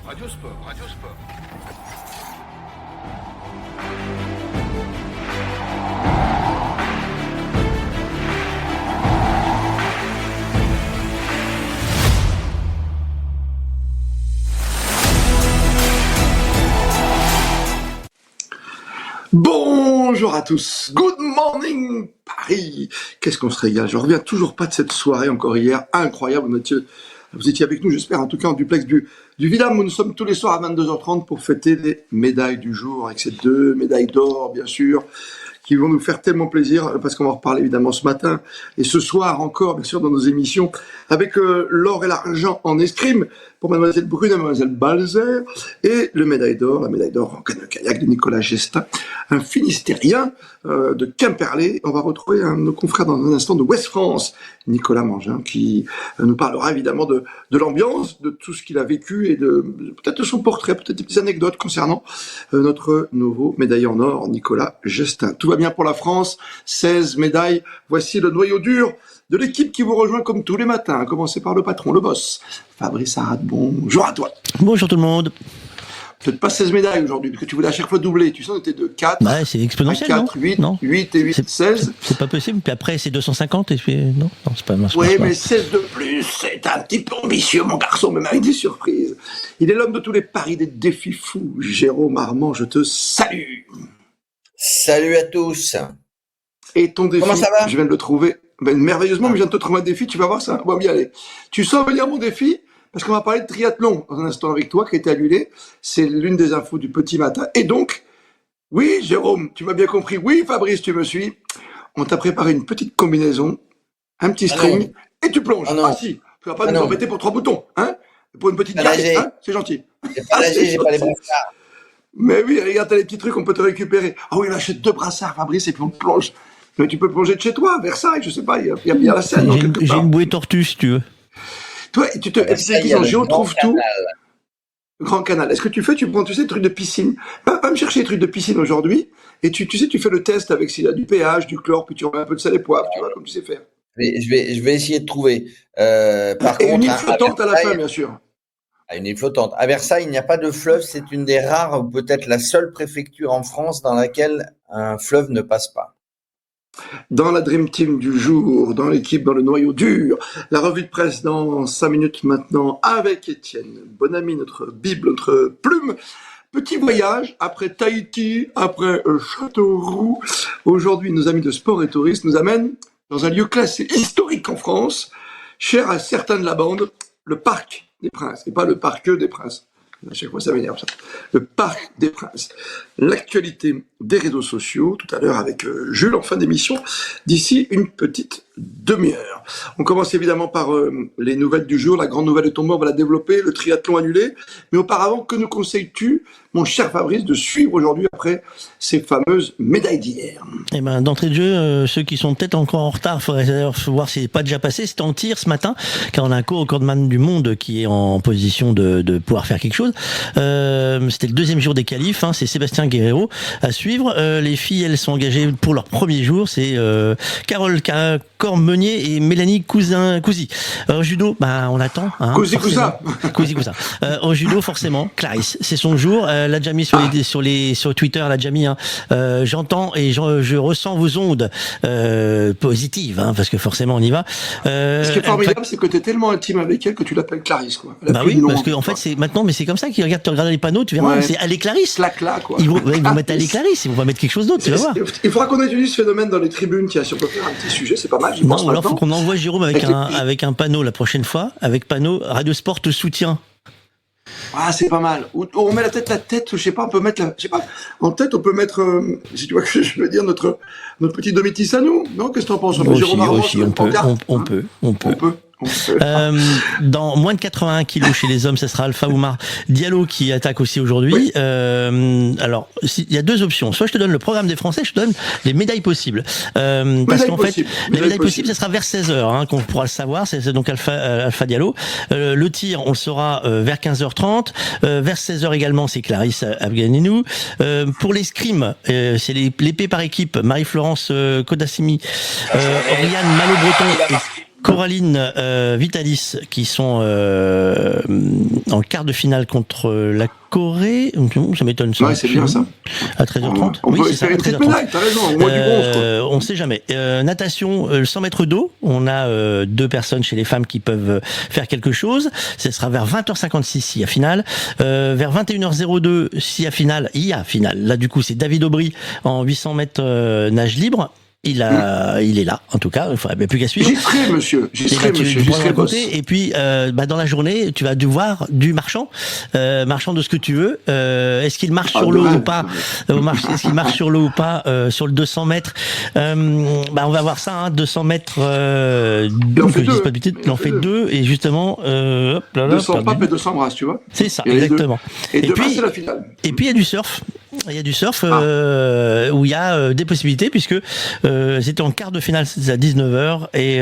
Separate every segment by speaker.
Speaker 1: Radio Sport, Radio Sport.
Speaker 2: Bonjour à tous, good morning Paris. Qu'est-ce qu'on se régale, je reviens toujours pas de cette soirée encore hier, incroyable, vous étiez avec nous, j'espère, en tout cas en duplex du Vidam, où nous sommes tous les soirs à 22h30 pour fêter les médailles du jour, avec ces 2 médailles d'or, bien sûr, qui vont nous faire tellement plaisir, parce qu'on va en reparler évidemment ce matin, et ce soir encore, bien sûr, dans nos émissions, avec l'or et l'argent en escrime, pour Mademoiselle Brune et Mademoiselle Balzer, et la médaille d'or en canoë-kayak de Nicolas Gestin, un Finistérien de Quimperlé. On va retrouver un de nos confrères dans un instant de Ouest France, Nicolas Mangin, qui nous parlera évidemment de l'ambiance, de tout ce qu'il a vécu et peut-être de son portrait, peut-être des petites anecdotes concernant notre nouveau médaillé en or, Nicolas Gestin. Tout va bien pour la France, 16 médailles. Voici le noyau dur de l'équipe qui vous rejoint comme tous les matins, à commencer par le patron, le boss, Fabrice Arad. Bonjour à toi.
Speaker 3: Bonjour tout le monde.
Speaker 2: Peut-être pas 16 médailles aujourd'hui, parce que tu voulais à chaque fois doubler. Tu sais, on était de 4.
Speaker 3: Ouais, c'est exponentiel,
Speaker 2: 4,
Speaker 3: non
Speaker 2: 8,
Speaker 3: non
Speaker 2: 8 et 8, 16.
Speaker 3: C'est pas possible. Puis après, c'est 250 et puis, non, c'est pas...
Speaker 2: Oui, mais 16 de plus, c'est un petit peu ambitieux, mon garçon, même avec des surprises. Il est l'homme de tous les paris, des défis fous. Jérôme Armand, je te salue.
Speaker 4: Salut à tous.
Speaker 2: Et ton défi,
Speaker 4: comment ça va?
Speaker 2: Je viens de le trouver merveilleusement, mais je viens de te trouver un défi, tu vas voir, ça va bien aller. Tu sens venir mon défi? Parce qu'on va parler de triathlon dans un instant avec toi, qui a été annulé. C'est l'une des infos du petit matin. Et donc, oui, Jérôme, tu m'as bien compris. Oui, Fabrice, tu me suis. On t'a préparé une petite combinaison, un petit string, et tu plonges. Ah si, tu vas pas nous embêter pour 3 boutons, hein? Pour une petite guerre, hein? C'est gentil.
Speaker 4: J'ai pas nager, j'ai pas les brassards.
Speaker 2: Mais oui, regarde, t'as les petits trucs, on peut te récupérer. Ah oui, on achète 2 brassards, Fabrice, et puis on plonge. Mais tu peux plonger de chez toi, à Versailles, je sais pas, il y a bien la Seine.
Speaker 3: J'ai une bouée tortue, si tu veux.
Speaker 2: Toi, tu te dis en géo, trouve tout. Grand Canal. Est-ce que tu prends, tu sais, des trucs de piscine. Pas me chercher des trucs de piscine aujourd'hui. Et tu sais, tu fais le test avec s'il y a du pH, du chlore, puis tu remets un peu de sel et poivre, tu vois, comme tu sais faire.
Speaker 4: Je vais essayer de trouver. Par
Speaker 2: et
Speaker 4: contre,
Speaker 2: une île flottante à la fin, bien sûr.
Speaker 4: Une île flottante. À Versailles, il n'y a pas de fleuve. C'est une des rares, ou peut-être la seule préfecture en France dans laquelle un fleuve ne passe pas.
Speaker 2: Dans la Dream Team du jour, dans l'équipe, dans le noyau dur, la revue de presse dans 5 minutes maintenant avec Étienne Bonamy, notre Bible, notre plume. Petit voyage après Tahiti, après Châteauroux. Aujourd'hui, nos amis de Sport et Tourisme nous amènent dans un lieu classé historique en France, cher à certains de la bande, le Parc des Princes, et pas le Parc des Princes. À chaque fois, ça m'énerve, ça. Le Parc des Princes. L'actualité des réseaux sociaux, tout à l'heure avec Jules, en fin d'émission, d'ici une petite demi-heure. On commence évidemment par les nouvelles du jour. La grande nouvelle est tombée, on va la développer, le triathlon annulé. Mais auparavant, que nous conseilles-tu, mon cher Fabrice, de suivre aujourd'hui après ces fameuses médailles d'hier?
Speaker 3: Eh ben, d'entrée de jeu, ceux qui sont peut-être encore en retard, il faudrait d'ailleurs voir si c'est pas déjà passé. C'était en tir ce matin, car on a un co-recordman du monde qui est en position de pouvoir faire quelque chose. C'était le 2e jour des qualifs, hein, c'est Sébastien Guerrero à suivre. Les filles, elles sont engagées pour leur premier jour, c'est Carole Cormeunier et Mélanie Cousy. Judo, on attend. Hein, Cousy. Au judo, forcément, Clarisse, c'est son jour. Elle l'a déjà mis sur Twitter, elle a déjà mis. J'entends et je ressens vos ondes positives, hein, parce que forcément on y va.
Speaker 2: Ce qui est formidable, c'est que tu es tellement intime avec elle que tu l'appelles Clarisse, quoi.
Speaker 3: Oui, parce que en fait c'est maintenant, mais c'est comme ça qu'ils regardent, tu regardes les panneaux, tu verras, c'est Allez Clarisse.
Speaker 2: Clac, quoi.
Speaker 3: Ils vont mettre Allez Clarisse, ils vont pas mettre quelque chose d'autre, tu vas voir.
Speaker 2: Il faudra qu'on étudie ce phénomène dans les tribunes, si on peut faire un petit sujet, c'est pas mal.
Speaker 3: Non, alors faut qu'on envoie Jérôme avec un panneau la prochaine fois, avec panneau Radio Sport te soutient.
Speaker 2: Ah, c'est pas mal. Ou on met la tête, je sais pas, on peut mettre en tête, on peut mettre, si tu vois que je veux dire, notre petit Domitis à nous. Non, qu'est-ce que t'en penses?
Speaker 3: On peut. Dans moins de 81 kilos chez les hommes, ça sera Alpha Oumar Diallo qui attaque aussi aujourd'hui. Oui. Alors, il y a 2 options. Soit je te donne le programme des Français, je te donne les médailles possibles. Parce qu'en fait, les médailles possibles, ça sera vers 16h, hein, qu'on pourra le savoir. C'est donc Alpha Diallo. Le tir, on le saura vers 15h30. Vers 16h également, c'est Clarisse Abganinou. Pour l'escrime, c'est l'épée par équipe, Marie-Florence Kodassimi, Oriane Malo-Breton Coraline Vitalis qui sont en quart de finale contre la Corée. Ça m'étonne ça.
Speaker 2: Ouais, c'est bien ça.
Speaker 3: À 13h30.
Speaker 2: On
Speaker 3: oui,
Speaker 2: peut
Speaker 3: c'est ça, à
Speaker 2: espérer une triple
Speaker 3: 13h30.
Speaker 2: médaille, t'as raison, au moins du bronze, quoi.
Speaker 3: On sait jamais. Natation, 100 mètres d'eau. On a 2 personnes chez les femmes qui peuvent faire quelque chose. Ce sera vers 20h56 s'il y a finale. Vers 21h02 s'il y a finale. Il y a finale. Là, du coup, c'est David Aubry en 800 mètres nage libre. Il est là, en tout cas. Il ne faudrait plus qu'à suivre.
Speaker 2: J'y serai, monsieur. J'y serai, monsieur. J'y serai, boss.
Speaker 3: Et puis, dans la journée, tu vas devoir du marchand de ce que tu veux. Est-ce qu'il marche sur l'eau ou pas Est-ce qu'il marche sur l'eau ou pas sur le 200 mètres on va voir ça. 200 mètres.
Speaker 2: Il
Speaker 3: en fait 2 et justement.
Speaker 2: 200 papes et 200 brasses, tu vois.
Speaker 3: C'est ça, exactement.
Speaker 2: Et demain, c'est la finale.
Speaker 3: Et puis il y a du surf. Il y a du surf où il y a des possibilités puisque c'était en quart de finale, c'est à 19h et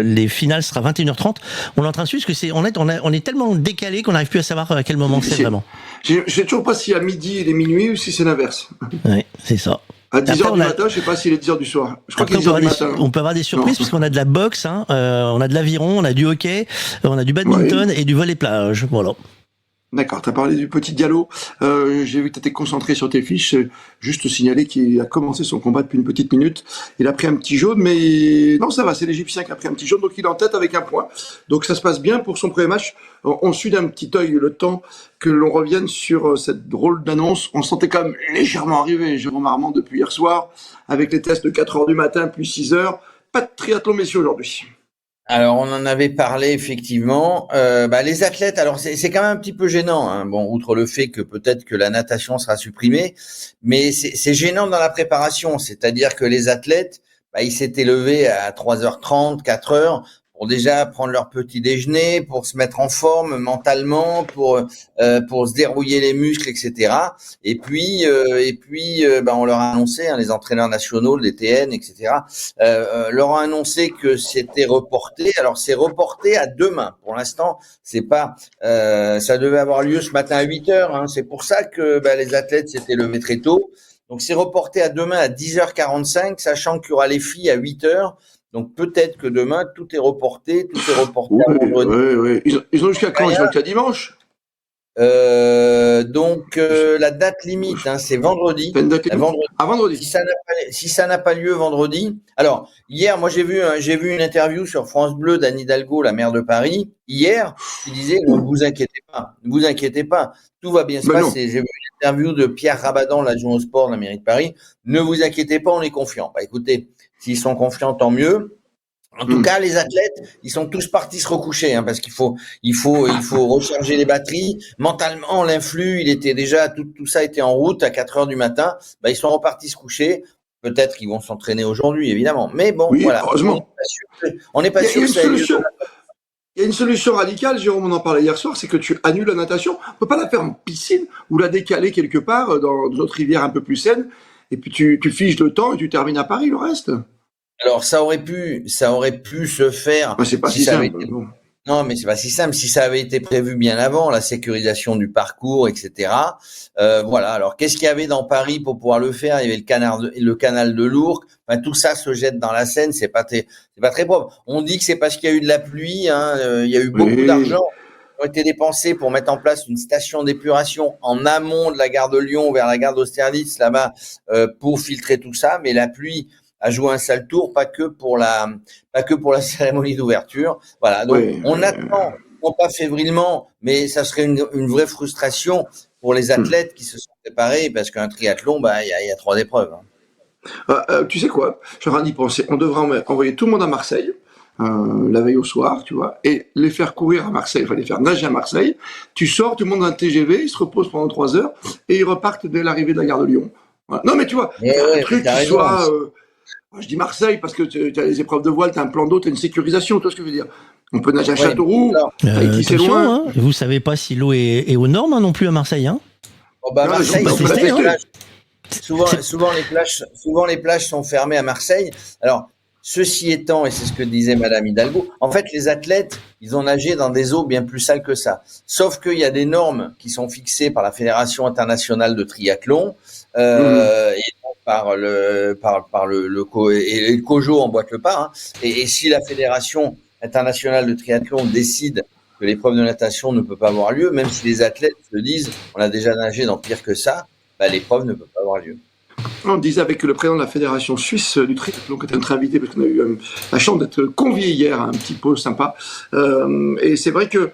Speaker 3: les finales sera 21h30. On est en train de suivre parce que on est tellement décalé qu'on n'arrive plus à savoir à quel moment c'est vraiment.
Speaker 2: Je sais toujours pas si à midi il est minuit ou si c'est l'inverse.
Speaker 3: Oui, c'est ça.
Speaker 2: À 10h du matin, je sais pas s'il est 10h du soir. Je crois qu'il est 10h du matin.
Speaker 3: On peut avoir des surprises parce qu'on a de la boxe, on a de l'aviron, on a du hockey, on a du badminton et du volley-plage. Voilà.
Speaker 2: D'accord, tu as parlé du petit Diallo. J'ai vu que tu étais concentré sur tes fiches. Juste signaler qu'il a commencé son combat depuis une petite minute. Il a pris un petit jaune, mais non, ça va, c'est l'Égyptien qui a pris un petit jaune, donc il est en tête avec un point. Donc ça se passe bien pour son premier match. On suit d'un petit œil le temps que l'on revienne sur cette drôle d'annonce. On sentait quand même légèrement arriver, Jérôme Armand, depuis hier soir, avec les tests de 4h du matin, puis 6h. Pas de triathlon messieurs aujourd'hui.
Speaker 4: Alors, on en avait parlé effectivement. Les athlètes, alors c'est quand même un petit peu gênant. Hein. Bon, outre le fait que peut-être que la natation sera supprimée, mais c'est gênant dans la préparation. C'est-à-dire que les athlètes, ils s'étaient levés à 3h30, 4h pour déjà prendre leur petit déjeuner, pour se mettre en forme mentalement, pour se dérouiller les muscles, etc. Et puis, on leur a annoncé, les entraîneurs nationaux, les TN, etc. Leur a annoncé que c'était reporté. Alors c'est reporté à demain. Pour l'instant, c'est pas. Ça devait avoir lieu ce matin à 8h. Hein. C'est pour ça que les athlètes s'étaient levés très tôt. Donc c'est reporté à demain à 10h45, sachant qu'il y aura les filles à 8h. Donc peut-être que demain tout est reporté à vendredi.
Speaker 2: Oui. Ils ont jusqu'à quand? Ils ont jusqu'à dimanche.
Speaker 4: La date limite, c'est vendredi.
Speaker 2: Vendredi.
Speaker 4: Si ça n'a pas lieu vendredi. Alors hier, moi j'ai vu une interview sur France Bleu d'Anne Hidalgo, la maire de Paris, hier, qui disait ne vous inquiétez pas, tout va bien se passer. J'ai vu une interview de Pierre Rabadan, l'adjoint au sport de la mairie de Paris. Ne vous inquiétez pas, on est confiant. Écoutez, s'ils sont confiants, tant mieux. En tout cas, les athlètes, ils sont tous partis se recoucher, parce qu'il faut recharger les batteries. Mentalement, l'influx, il était déjà, tout ça était en route à 4h du matin. Ils sont repartis se coucher. Peut-être qu'ils vont s'entraîner aujourd'hui, évidemment. Mais bon, voilà.
Speaker 2: Heureusement.
Speaker 4: On n'est pas sûr que ça ait lieu.
Speaker 2: Il y a une solution radicale, Jérôme, on en parlait hier soir, c'est que tu annules la natation. On peut pas la faire en piscine ou la décaler quelque part dans d'autres rivières un peu plus saines. Et puis tu figes le temps et tu termines à Paris le reste.
Speaker 4: Alors ça aurait pu se faire.
Speaker 2: C'est pas si simple.
Speaker 4: Non, mais c'est pas si simple. Si ça avait été prévu bien avant, la sécurisation du parcours, etc. Voilà. Alors qu'est-ce qu'il y avait dans Paris pour pouvoir le faire? Il y avait le canal de l'Ourcq. Tout ça se jette dans la Seine. C'est pas très propre. On dit que c'est parce qu'il y a eu de la pluie. Il y a eu beaucoup d'argent qui ont été dépensés pour mettre en place une station d'épuration en amont de la gare de Lyon vers la gare d'Austerlitz là-bas pour filtrer tout ça. Mais la pluie a joué un sale tour, pas que pour la cérémonie d'ouverture. Voilà. Donc, on attend, non pas fébrilement, mais ça serait une vraie frustration pour les athlètes qui se sont préparés parce qu'un triathlon, il y a 3 épreuves.
Speaker 2: Tu sais quoi? Je suis en train d'y penser. On devrait envoyer tout le monde à Marseille, la veille au soir, tu vois, et les faire courir à Marseille, enfin les faire nager à Marseille. Tu sors, tout le monde a un TGV, ils se reposent pendant 3 heures et ils repartent dès l'arrivée de la gare de Lyon. Voilà. Non, mais tu vois, un truc qui soit... je dis Marseille parce que tu as les épreuves de voile, tu as un plan d'eau, tu as une sécurisation, tu vois ce que je veux dire. On peut nager à Châteauroux, c'est loin.
Speaker 3: Vous savez pas si l'eau est aux normes non plus à Marseille.
Speaker 4: Marseille, souvent les plages sont fermées à Marseille. Alors, ceci étant, et c'est ce que disait Madame Hidalgo, en fait, les athlètes, ils ont nagé dans des eaux bien plus sales que ça. Sauf qu'il y a des normes qui sont fixées par la Fédération internationale de triathlon. Et et le COJO emboîte le pas. Hein. Et si la Fédération internationale de triathlon décide que l'épreuve de natation ne peut pas avoir lieu, même si les athlètes se disent on a déjà nagé dans pire que ça, l'épreuve ne peut pas avoir lieu.
Speaker 2: On disait avec le président de la Fédération suisse du triathlon, qui était notre invité, parce qu'on a eu la chance d'être conviés hier à un petit pot sympa. Et c'est vrai que,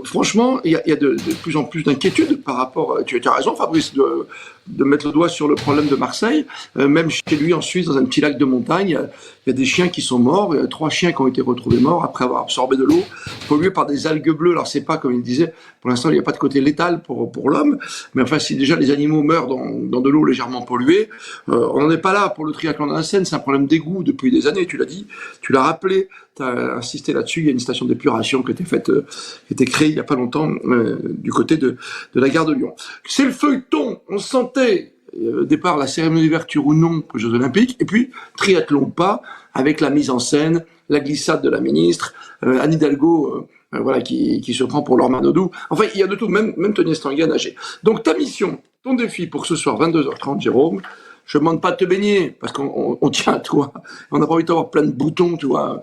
Speaker 2: franchement, il y a de plus en plus d'inquiétudes par rapport. Tu as raison, Fabrice, de mettre le doigt sur le problème de Marseille. Même chez lui, en Suisse, dans un petit lac de montagne, il y a des chiens qui sont morts. Il y a 3 chiens qui ont été retrouvés morts après avoir absorbé de l'eau, pollués par des algues bleues. Alors, c'est pas, comme il disait, pour l'instant, il n'y a pas de côté létal pour l'homme. Mais enfin, si déjà les animaux meurent dans de l'eau légèrement polluée, on n'en est pas là pour le triathlon dans la Seine. C'est un problème d'égout depuis des années, tu l'as dit, tu l'as rappelé, tu as insisté là-dessus. Il y a une station d'épuration qui a été faite, qui a été créée il n'y a pas longtemps du côté de la gare de Lyon. C'est le feuilleton, on sentait au départ la cérémonie d'ouverture ou non aux Jeux Olympiques, et puis triathlon ou pas, avec la mise en scène, la glissade de la ministre, Anne Hidalgo, voilà, qui se prend pour Laure Manodou. Enfin, il y a de tout, même Tony Estanguet a nagé. Donc ta mission, ton défi pour ce soir, 22h30, Jérôme, je ne demande pas de te baigner, parce qu'on tient à toi. On n'a pas envie d'avoir plein de boutons, tu vois,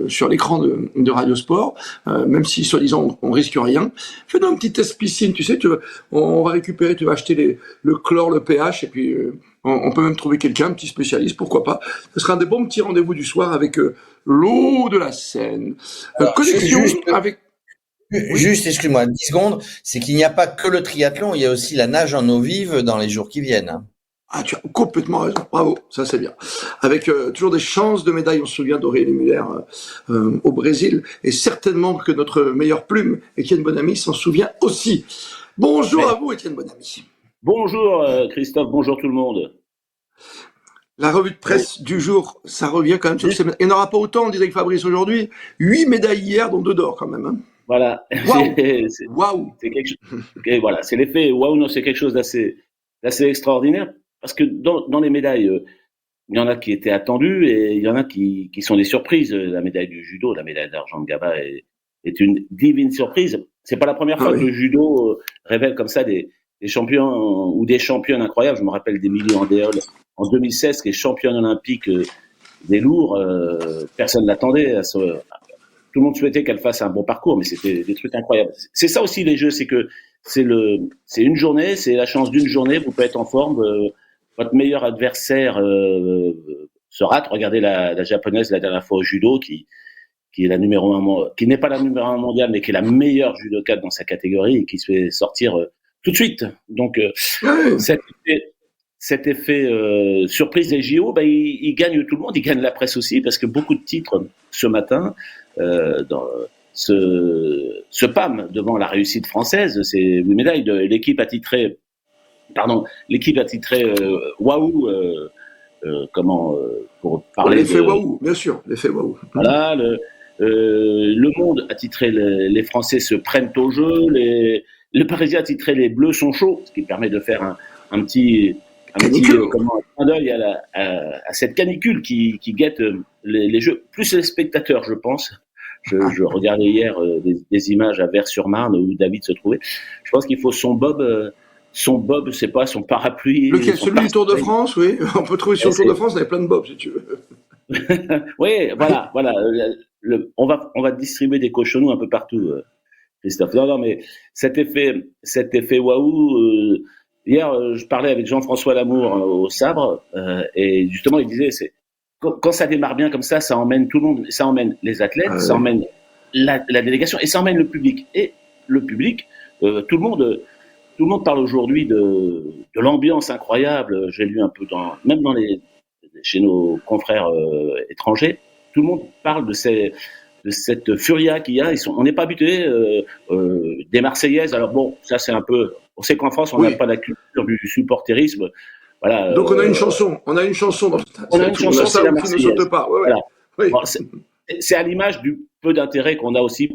Speaker 2: sur l'écran de Radio Sport, même si, soi-disant, on risque rien. Fais-nous un petit test piscine, tu sais, on va récupérer, tu vas acheter le chlore, le pH, et puis on peut même trouver quelqu'un, un petit spécialiste, pourquoi pas. Ce sera un des bons petits rendez-vous du soir avec l'eau de la Seine. Connexion avec...
Speaker 4: Juste, excuse-moi, 10 secondes, c'est qu'il n'y a pas que le triathlon, il y a aussi la nage en eau vive dans les jours qui viennent.
Speaker 2: Ah, tu as complètement raison. Bravo, ça c'est bien. Avec toujours des chances de médailles. On se souvient d'Aurélie Muller au Brésil, et certainement que notre meilleure plume, Étienne Bonamy, s'en souvient aussi. Bonjour à vous, Étienne Bonamy.
Speaker 1: Bonjour Christophe, bonjour tout le monde.
Speaker 2: La revue de presse du jour, ça revient quand même sur ces médailles. Il n'y en aura pas autant, on disait avec Fabrice aujourd'hui. 8 médailles hier, dont 2 d'or quand même. Hein.
Speaker 1: Voilà.
Speaker 2: Waouh.
Speaker 1: C'est quelque chose. Et voilà, c'est l'effet. Waouh, non, c'est quelque chose d'assez extraordinaire. Parce que dans les médailles, il y en a qui étaient attendues et il y en a qui sont des surprises. La médaille du judo, la médaille d'argent de Gaba est une divine surprise. C'est pas la première fois que le judo révèle comme ça des champions ou des championnes incroyables. Je me rappelle d'Émilie Andéol en 2016, qui est championne olympique des lourds. Personne l'attendait. Tout le monde souhaitait qu'elle fasse un bon parcours, mais c'était des trucs incroyables. C'est ça aussi les jeux, c'est que c'est une journée, c'est la chance d'une journée. Vous pouvez être en forme. Votre meilleur adversaire se rate. Regardez la japonaise la dernière fois au judo, qui est la numéro 1, qui n'est pas la numéro 1 mondiale, mais qui est la meilleure judokate dans sa catégorie et qui se fait sortir tout de suite. Donc cet effet surprise des JO, il gagne tout le monde, il gagne la presse aussi, parce que beaucoup de titres ce matin se pâment devant la réussite française. C'est 8 médailles. L'équipe a titré Waouh, pour parler
Speaker 2: l'effet Waouh, bien sûr, l'effet Waouh.
Speaker 1: Voilà, le Monde a titré les Français se prennent au jeu, le Parisien a titré les Bleus sont chauds, ce qui permet de faire un petit clin d'œil à cette canicule qui guette les jeux, plus les spectateurs, je pense. Je regardais hier des images à Vers-sur-Marne où David se trouvait. Je pense qu'il faut son bob, c'est pas son parapluie.
Speaker 2: Lequel, celui du Tour de France, oui. On peut trouver sur le Tour de France, il y a plein de bobs, si tu veux.
Speaker 1: Oui, voilà. On va distribuer des cochonnous un peu partout, Christophe. Non, mais cet effet waouh. Hier, je parlais avec Jean-François Lamour au Sabre, et justement, il disait, quand ça démarre bien comme ça emmène tout le monde, ça emmène les athlètes, ça emmène la délégation, et ça emmène le public. Et le public, tout le monde parle aujourd'hui de l'ambiance incroyable. J'ai lu un peu même chez nos confrères étrangers, tout le monde parle de cette furia qu'il y a. On n'est pas habitué des Marseillaises. Alors bon, ça c'est un peu. On sait qu'en France, on n'a pas la culture du supporterisme. Voilà.
Speaker 2: Donc on a une chanson. On a une chanson dans
Speaker 1: c'est la Marseillaise.
Speaker 2: Ne saute pas. Ouais.
Speaker 1: Voilà.
Speaker 2: Oui.
Speaker 1: Bon, c'est à l'image du peu d'intérêt qu'on a aussi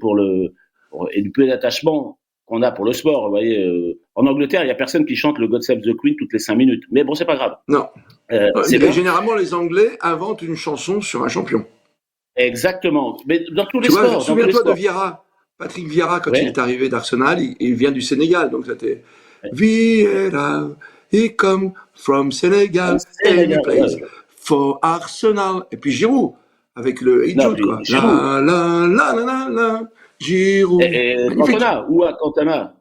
Speaker 1: et du peu d'attachement qu'on a pour le sport. Vous voyez, en Angleterre, il n'y a personne qui chante le God Save the Queen toutes les 5 minutes. Mais bon, c'est pas grave.
Speaker 2: Non. Généralement, les Anglais inventent une chanson sur un champion.
Speaker 1: Exactement. Mais dans tous les sports.
Speaker 2: Souviens-toi de Vieira. Patrick Vieira, quand il est arrivé d'Arsenal, il vient du Sénégal. Donc c'était Vieira. He come from Senegal, and he plays for Arsenal. Et puis Giroud, avec le Hey Jude, quoi. La, Giroud.
Speaker 1: Et Cantona, ou à Cantona.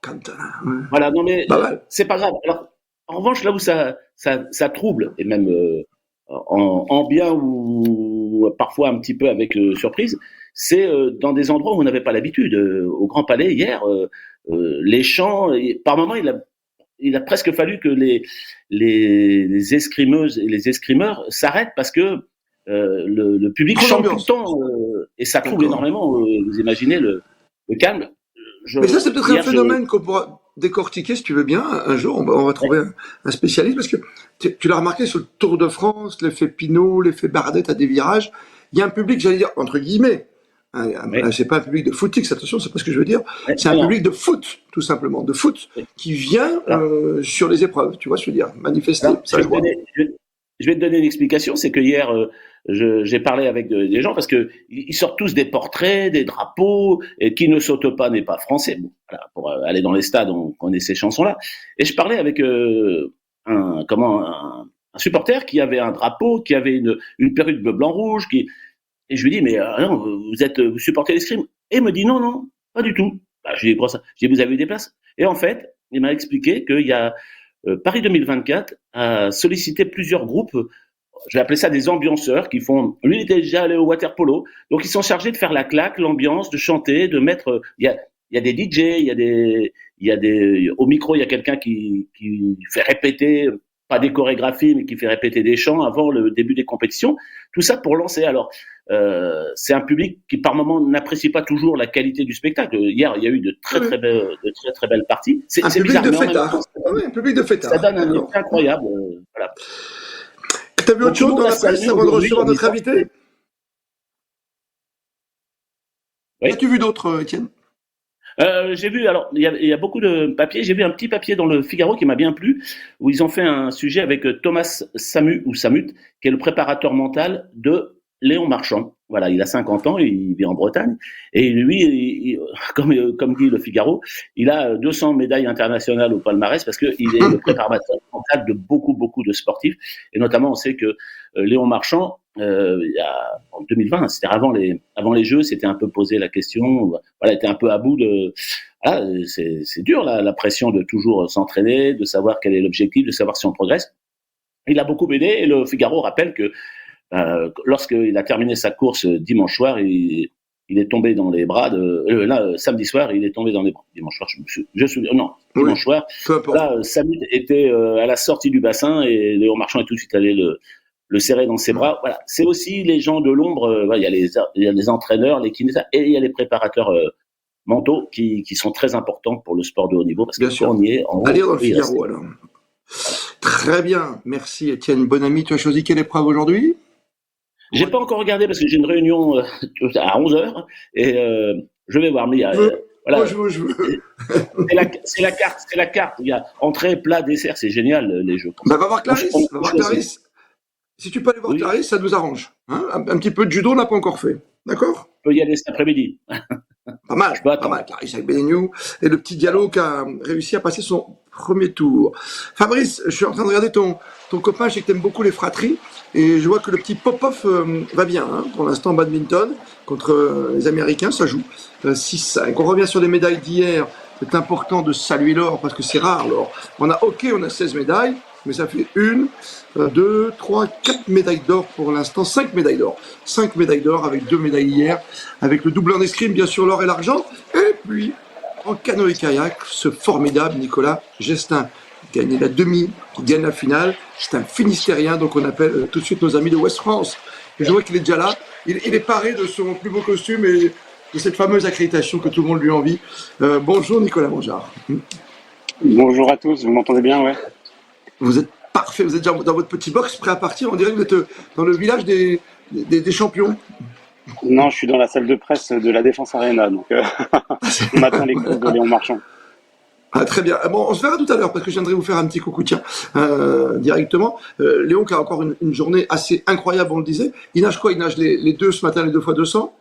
Speaker 2: Cantona.
Speaker 1: Voilà, non mais c'est pas grave. Alors, en revanche, là où ça trouble, et même en bien ou parfois un petit peu avec surprise, c'est dans des endroits où on n'avait pas l'habitude. Au Grand Palais, hier, les chants, par moments, il a presque fallu que les escrimeuses et les escrimeurs s'arrêtent parce que le public chante tout le temps et ça trouble énormément. Vous imaginez le calme.
Speaker 2: Mais ça, c'est peut-être un phénomène qu'on pourra décortiquer, si tu veux bien. Un jour, on va trouver un spécialiste, parce que tu l'as remarqué sur le Tour de France, l'effet Pinot, l'effet Bardet à des virages. Il y a un public, j'allais dire, entre guillemets, c'est pas un public de footix, attention, c'est pas ce que je veux dire. C'est un public de foot, tout simplement, de foot, qui vient sur les épreuves, tu vois ce que je veux dire, manifester.
Speaker 1: Je vais te donner une explication, c'est que hier, j'ai parlé avec des gens parce que ils sortent tous des portraits, des drapeaux, et qui ne saute pas n'est pas français. Bon, voilà, pour aller dans les stades, on connaît ces chansons-là. Et je parlais avec un supporter qui avait un drapeau, qui avait une perruque bleu blanc rouge, et je lui dis mais non, vous supportez l'escrime? Et il me dit non, pas du tout. Je lui dis quoi ça? Je dis vous avez eu des places? Et en fait, il m'a expliqué qu'il y a Paris 2024 a sollicité plusieurs groupes. Je vais appeler ça des ambianceurs qui font. Lui, il était déjà allé au water-polo, donc ils sont chargés de faire la claque, l'ambiance, de chanter, de mettre. Il y a des DJ, il y a des. Au micro, il y a quelqu'un qui fait répéter, pas des chorégraphies, mais qui fait répéter des chants avant le début des compétitions. Tout ça pour lancer. Alors, c'est un public qui par moment n'apprécie pas toujours la qualité du spectacle. Hier, il y a eu de très belles parties. C'est bizarre, mais en même temps,
Speaker 2: un public de fêtard.
Speaker 1: Ça donne un effet incroyable. Voilà.
Speaker 2: T'as vu autre chose dans la presse avant de recevoir notre invité?
Speaker 1: Oui.
Speaker 2: As-tu vu d'autres, Étienne?
Speaker 1: J'ai vu, alors il y a beaucoup de papiers. J'ai vu un petit papier dans le Figaro qui m'a bien plu, où ils ont fait un sujet avec Thomas Samut, qui est le préparateur mental de Léon Marchand. Voilà, il a 50 ans, il vit en Bretagne, et lui, comme dit le Figaro, il a 200 médailles internationales au palmarès parce qu'il est le préparateur mental de beaucoup de sportifs, et notamment on sait que Léon Marchand, en 2020, c'est-à-dire avant les Jeux, s'était un peu posé la question, voilà, était un peu à bout de, voilà, c'est dur la pression de toujours s'entraîner, de savoir quel est l'objectif, de savoir si on progresse. Il a beaucoup aidé, et le Figaro rappelle que lorsqu'il a terminé sa course dimanche soir, il est tombé dans les bras samedi soir, il est tombé dans les bras. Dimanche soir, dimanche soir. Là, Samut était à la sortie du bassin et Léon Marchand est tout de suite allé le serrer dans ses bras. Voilà. C'est aussi les gens de l'ombre. Il y a les entraîneurs, les kinésas, et il y a les préparateurs mentaux qui sont très importants pour le sport de haut niveau parce qu'on y est en haut.
Speaker 2: Allez dans le Figaro alors. Très bien, merci Étienne. Bon ami, tu as choisi quelle épreuve aujourd'hui?
Speaker 1: J'ai pas encore regardé parce que j'ai une réunion à 11h et je vais voir. Mais il y a, voilà.
Speaker 2: Je veux.
Speaker 1: C'est la carte. Il y a entrée, plat, dessert. C'est génial les jeux.
Speaker 2: Va voir Clarisse. Si tu peux aller voir Clarisse, ça nous arrange. Hein, un petit peu de judo, on n'a pas encore fait. D'accord?
Speaker 1: Je peux y aller cet après-midi.
Speaker 2: Pas mal, Clarisse avec Benignou et le petit Diallo qui a réussi à passer son premier tour. Fabrice, je suis en train de regarder ton copain, je sais que t'aimes beaucoup les fratries, et je vois que le petit Popov va bien, hein, pour l'instant en badminton, contre les Américains, ça joue 6-5. On revient sur les médailles d'hier, c'est important de saluer l'or, parce que c'est rare l'or. On a 16 médailles, mais ça fait 1, 2, 3, 4 médailles d'or pour l'instant, 5 médailles d'or. 5 médailles d'or avec 2 médailles hier, avec le double en escrime, bien sûr, l'or et l'argent. Et puis, en canoë-kayak, ce formidable Nicolas Gestin, qui gagne la demi, qui gagne la finale. C'est un Finistérien, donc on appelle tout de suite nos amis de West France. Et je vois qu'il est déjà là. Il est paré de son plus beau costume et de cette fameuse accréditation que tout le monde lui envie. Bonjour Nicolas Mongeard.
Speaker 5: Bonjour à tous, vous m'entendez bien, ouais?
Speaker 2: Vous êtes parfait, vous êtes déjà dans votre petit box prêt à partir. On dirait que vous êtes dans le village des champions.
Speaker 5: Non, je suis dans la salle de presse de la Défense Arena, donc on attend les coups de Léon Marchand.
Speaker 2: Ah, très bien. Bon, on se verra tout à l'heure parce que je viendrai vous faire un petit coucou, tiens, directement. Léon qui a encore une journée assez incroyable, on le disait. Il nage quoi? Il nage les deux ce matin, les 2 x 200?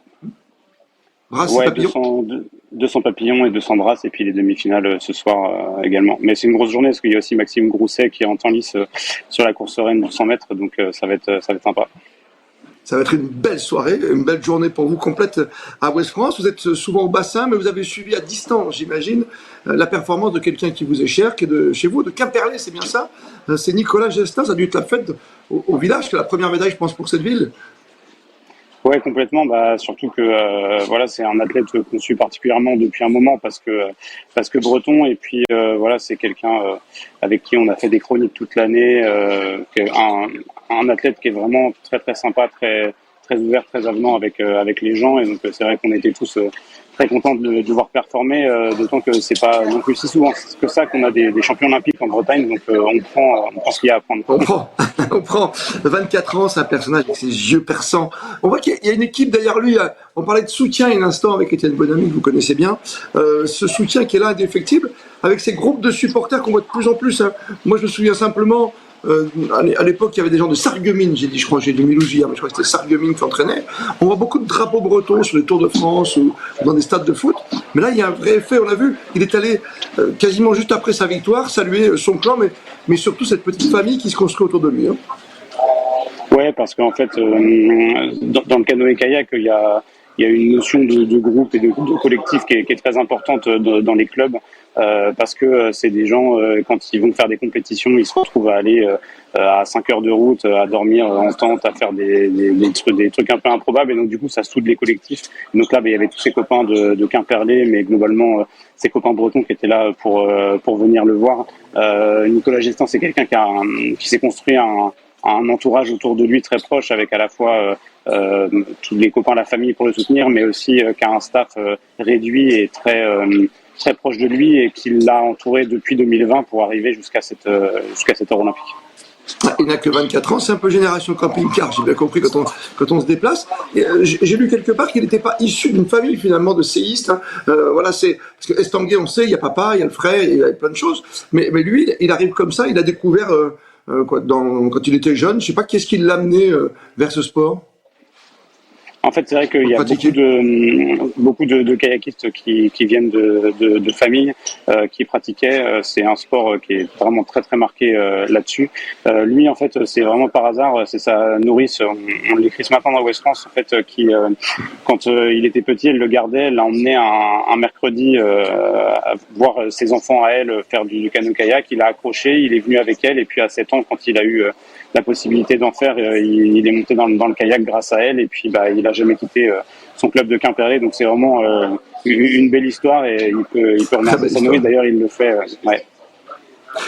Speaker 2: Brasse et
Speaker 5: Ouais,
Speaker 2: papillon.
Speaker 5: 200 papillons et 200 brasses, et puis les demi-finales ce soir également. Mais c'est une grosse journée parce qu'il y a aussi Maxime Grousset qui est en temps lice sur la course sereine du 100 mètres, donc ça va être sympa.
Speaker 2: Ça va être une belle soirée, une belle journée pour vous complète à Ouest-France. Vous êtes souvent au bassin, mais vous avez suivi à distance, j'imagine, la performance de quelqu'un qui vous est cher, qui est de chez vous, de Quimperlé, c'est bien ça. C'est Nicolas Gestin, ça a dû être la fête au village, que la première médaille, je pense, pour cette ville.
Speaker 5: Ouais, complètement. Bah, surtout que voilà, c'est un athlète qu'on suit particulièrement depuis un moment parce que breton, et puis voilà, c'est quelqu'un avec qui on a fait des chroniques toute l'année, un athlète qui est vraiment très très sympa, très ouvert, très avenant avec les gens, et donc c'est vrai qu'on était tous très contents de le voir performer, d'autant que c'est pas non plus si souvent que ça qu'on a des champions olympiques en Bretagne, donc on prend ce qu'il y a à prendre.
Speaker 2: On prend, on prend. 24 ans, c'est un personnage avec ses yeux perçants. On voit qu'il y a une équipe derrière lui. On parlait de soutien il y a un instant avec Étienne Bonamy, que vous connaissez bien. Ce soutien qui est là, indéfectible, avec ces groupes de supporters qu'on voit de plus en plus. Hein. Moi, je me souviens simplement, à l'époque, il y avait des gens de Sarreguemines, j'ai dit Milougia, mais je crois que c'était Sarreguemines qui entraînait. On voit beaucoup de drapeaux bretons sur les Tours de France ou dans des stades de foot. Mais là, il y a un vrai effet, on l'a vu. Il est allé quasiment juste après sa victoire saluer son clan, mais surtout cette petite famille qui se construit autour de lui. Hein.
Speaker 5: Ouais, parce qu'en fait, dans le canoë-kayak, il y a une notion de groupe et de collectif qui est très importante dans les clubs, parce que c'est des gens, quand ils vont faire des compétitions, ils se retrouvent à aller à 5 heures de route, à dormir en tente, à faire des trucs un peu improbables, et donc du coup ça soude les collectifs. Donc là, il y avait tous ces copains de Quimperlé, mais globalement ces copains bretons qui étaient là pour venir le voir. Nicolas Gestin, c'est quelqu'un qui s'est construit un entourage autour de lui très proche, avec à la fois tous les copains, la famille pour le soutenir, mais aussi qui a un staff réduit et très proche de lui, et qui l'a entouré depuis 2020 pour arriver jusqu'à cette heure olympique.
Speaker 2: Il n'a que 24 ans, c'est un peu génération camping-car, j'ai bien compris quand on se déplace. J'ai lu quelque part qu'il n'était pas issu d'une famille finalement de séistes. Hein. Voilà, c'est parce que Estanguet, on sait, il y a papa, il y a le frère, il y a plein de choses. Mais lui, il arrive comme ça, il a découvert quand il était jeune, je sais pas qu'est-ce qui l'a amené vers ce sport.
Speaker 5: En fait, c'est vrai qu'il y a beaucoup de kayakistes qui viennent de familles qui pratiquaient. C'est un sport qui est vraiment très très marqué là-dessus. Lui, en fait, c'est vraiment par hasard. C'est sa nourrice. On l'écrit ce matin dans Ouest France, en fait, qui, quand il était petit, elle le gardait. Elle l'a emmené un mercredi à voir ses enfants à elle faire du canoë-kayak. Il a accroché. Il est venu avec elle. Et puis à 7 ans, quand il a eu la possibilité d'en faire, il est monté dans le kayak grâce à elle, et puis il a jamais quitté son club de Quimperlé, donc c'est vraiment une belle histoire, et il peut remercier sa nourrice, d'ailleurs il le fait. Ouais.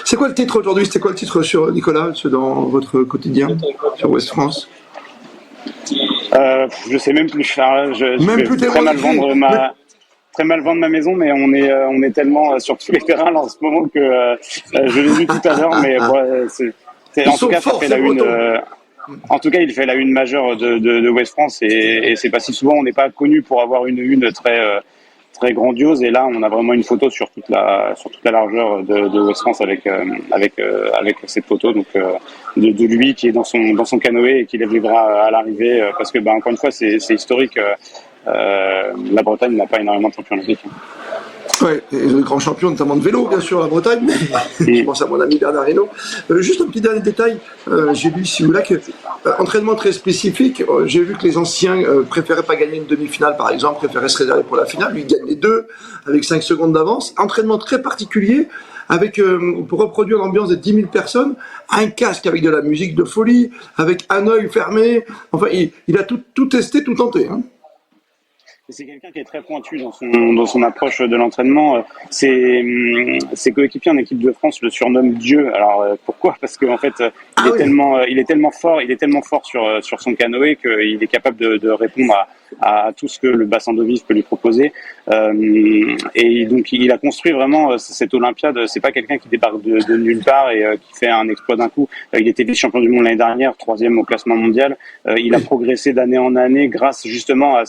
Speaker 2: C'est quoi le titre aujourd'hui? C'était quoi le titre sur Nicolas, dans votre quotidien sur Ouest France?
Speaker 5: Je sais même plus. Je vais très mal vendre ma maison, mais on est tellement sur tous les terrains là, en ce moment que je l'ai vu tout à l'heure, mais en tout cas, ça fait la une. En tout cas, il fait la une majeure de Ouest France, et c'est pas si souvent. On n'est pas connu pour avoir une très grandiose, et là, on a vraiment une photo sur toute la largeur de Ouest France avec cette photo, donc de lui qui est dans son canoë et qui lève les bras à l'arrivée, parce que encore une fois, c'est historique. La Bretagne n'a pas énormément de champions olympiques.
Speaker 2: Oui, le grand champion notamment de vélo, bien sûr, la Bretagne. Je pense à mon ami Bernard Hinault. Juste un petit dernier détail, j'ai lu ici ou là que entraînement très spécifique. J'ai vu que les anciens préféraient pas gagner une demi-finale, par exemple, préféraient se réserver pour la finale. Lui, il gagne les deux avec 5 secondes d'avance. Entraînement très particulier, avec pour reproduire l'ambiance de 10 000 personnes, un casque avec de la musique de folie, avec un œil fermé. Enfin, il a tout testé, tout tenté. Hein.
Speaker 5: C'est quelqu'un qui est très pointu dans son approche de l'entraînement. Ses coéquipiers en équipe de France le surnomment Dieu. Alors pourquoi? Parce qu'en fait, il est tellement fort sur son canoë qu'il est capable de répondre à tout ce que le bassin d'eau vive peut lui proposer. Et donc il a construit vraiment cette Olympiade. C'est pas quelqu'un qui débarque de nulle part et qui fait un exploit d'un coup. Il était vice-champion du monde l'année dernière, 3e au classement mondial. Il a progressé d'année en année grâce justement à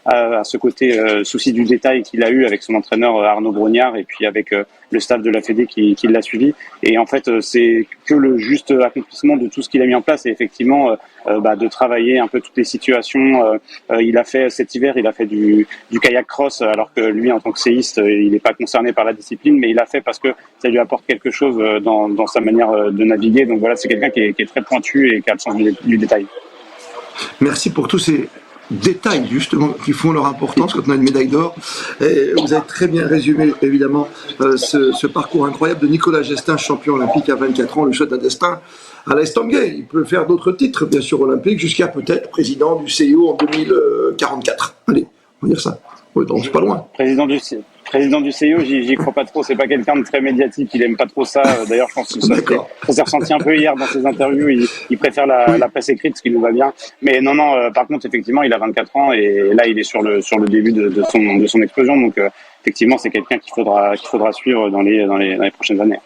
Speaker 5: à ce côté souci du détail qu'il a eu avec son entraîneur Arnaud Brognard et puis avec le staff de la Fédé qui l'a suivi. Et en fait, c'est que le juste accomplissement de tout ce qu'il a mis en place et effectivement de travailler un peu toutes les situations. Il a fait cet hiver, il a fait du kayak cross alors que lui, en tant que séiste, il n'est pas concerné par la discipline, mais il a fait parce que ça lui apporte quelque chose dans sa manière de naviguer. Donc voilà, c'est quelqu'un qui est très pointu et qui a le sens du détail.
Speaker 2: Merci pour tous ces détails justement qui font leur importance quand on a une médaille d'or. Et vous avez très bien résumé évidemment ce parcours incroyable de Nicolas Gestin, champion olympique à 24 ans, le choix d'un destin à l'Estangay. Il peut faire d'autres titres bien sûr olympiques jusqu'à peut-être président du CIO en 2044. Allez, on va dire ça. Oui, donc c'est pas loin.
Speaker 5: Président du CIO, j'y crois pas trop. C'est pas quelqu'un de très médiatique. Il aime pas trop ça. D'ailleurs, je pense que ça s'est ressenti un peu hier dans ses interviews. Il préfère la presse écrite, ce qui nous va bien. Mais non. Par contre, effectivement, il a 24 ans et là, il est sur le début de son explosion. Donc, effectivement, c'est quelqu'un qu'il faudra suivre dans les prochaines années.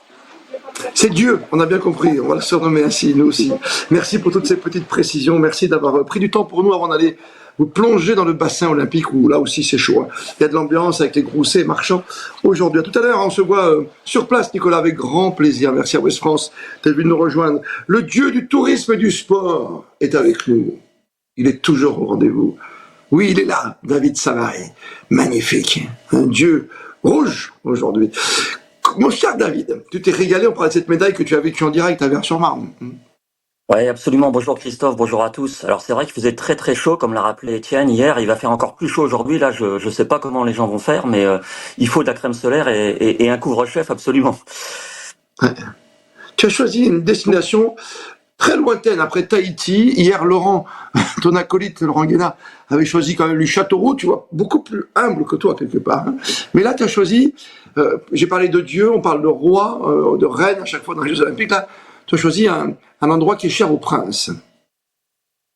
Speaker 2: C'est Dieu, on a bien compris, on va le surnommer ainsi, nous aussi. Merci pour toutes ces petites précisions, merci d'avoir pris du temps pour nous avant d'aller vous plonger dans le bassin olympique où là aussi c'est chaud. Il y a de l'ambiance avec les Grousset et Marchand aujourd'hui. À tout à l'heure, on se voit sur place, Nicolas, avec grand plaisir. Merci à Ouest France d'être venu nous rejoindre. Le Dieu du tourisme et du sport est avec nous. Il est toujours au rendez-vous. Oui, il est là, David Savary. Magnifique, un Dieu rouge aujourd'hui. Mon cher David, tu t'es régalé, on parlait de cette médaille que tu as vécue en direct à Vers-sur-Marne.
Speaker 6: Oui, absolument. Bonjour Christophe, bonjour à tous. Alors c'est vrai qu'il faisait très très chaud, comme l'a rappelé Étienne hier. Il va faire encore plus chaud aujourd'hui. Là, je sais pas comment les gens vont faire, mais il faut de la crème solaire et un couvre-chef absolument.
Speaker 2: Ouais. Tu as choisi une destination très lointaine après Tahiti. Hier, Laurent, ton acolyte, Laurent Guénat, avait choisi quand même le Châteauroux, tu vois, beaucoup plus humble que toi quelque part. Mais là, tu as choisi, j'ai parlé de Dieu, on parle de roi, de reine à chaque fois dans les Jeux Olympiques. Là, tu as choisi un endroit qui est cher aux princes.